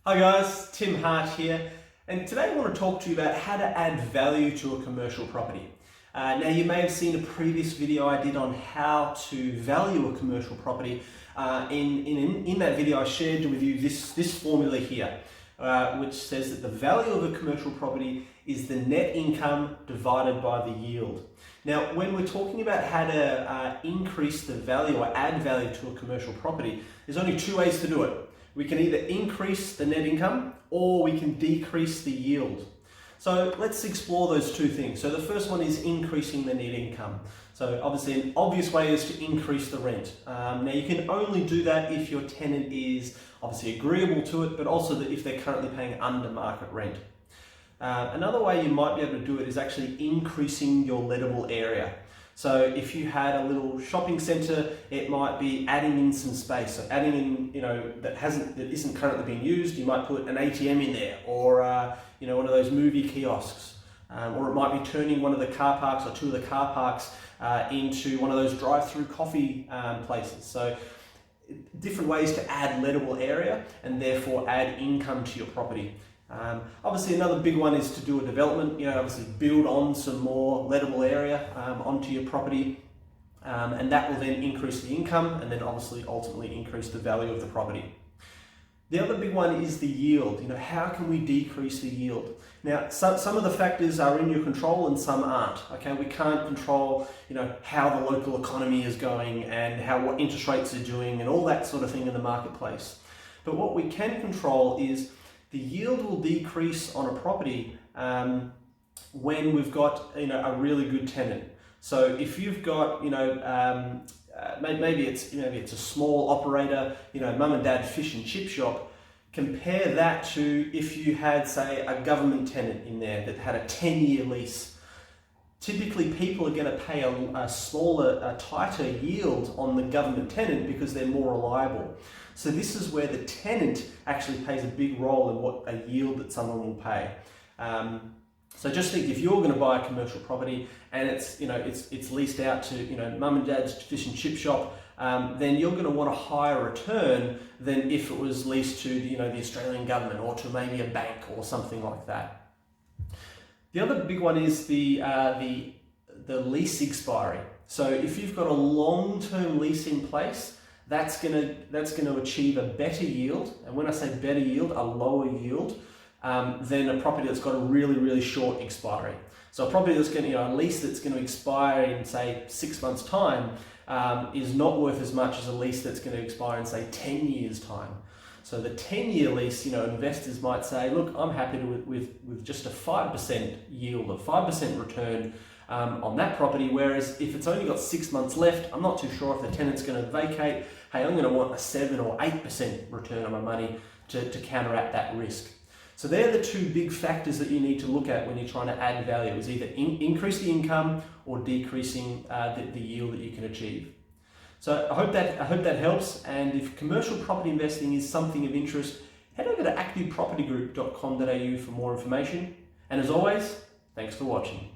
Hi guys, Tim Hart here, and today I want to talk to you about how to add value to a commercial property. Now you may have seen a previous video I did on how to value a commercial property. In that video I shared with you this formula here, which says that the value of a commercial property is the net income divided by the yield. Now when we're talking about how to increase the value or add value to a commercial property, there's only two ways to do it. We can either increase the net income or we can decrease the yield. So let's explore those two things. So the first one is increasing the net income. So obviously an obvious way is to increase the rent. Now you can only do that if your tenant is obviously agreeable to it, but also that if they're currently paying under market rent. Another way you might be able to do it is actually increasing your lettable area. So if you had a little shopping centre, it might be adding in some space. So adding in, that isn't currently being used. You might put an ATM in there, or one of those movie kiosks, or it might be turning one of the car parks or two of the car parks into one of those drive-through coffee places. So different ways to add lettable area and therefore add income to your property. Obviously another big one is to do a development, obviously build on some more lettable area onto your property, and that will then increase the income and then obviously ultimately increase the value of the property. The other big one is the yield. How can we decrease the yield? Now some of the factors are in your control and some aren't. Okay, we can't control how the local economy is going and what interest rates are doing and all that sort of thing in the marketplace. But what we can control is the yield will decrease on a property when we've got a really good tenant. So if you've got maybe it's a small operator, mum and dad fish and chip shop. Compare that to if you had, say, a government tenant in there that had a 10-year lease. Typically people are going to pay a smaller, a tighter yield on the government tenant because they're more reliable. So this is where the tenant actually plays a big role in what a yield that someone will pay. So just think, if you're going to buy a commercial property and it's leased out to mum and dad's fish and chip shop, then you're going to want a higher return than if it was leased to the Australian government or to maybe a bank or something like that. The other big one is the lease expiry. So if you've got a long-term lease in place, that's going to achieve a better yield, and when I say better yield, a lower yield than a property that's got a really, really short expiry. So a property that's going a lease that's going to expire in, say, 6 months' time is not worth as much as a lease that's going to expire in, say, 10 years' time. So the 10-year lease, investors might say, look, I'm happy with just a 5% yield, a 5% return on that property, whereas if it's only got 6 months left, I'm not too sure if the tenant's going to vacate. Hey, I'm going to want a 7 or 8% return on my money to counteract that risk. So they're the two big factors that you need to look at when you're trying to add value, is either increase the income or decreasing the yield that you can achieve. So I hope that helps, and if commercial property investing is something of interest, head over to activepropertygroup.com.au for more information. And as always, thanks for watching.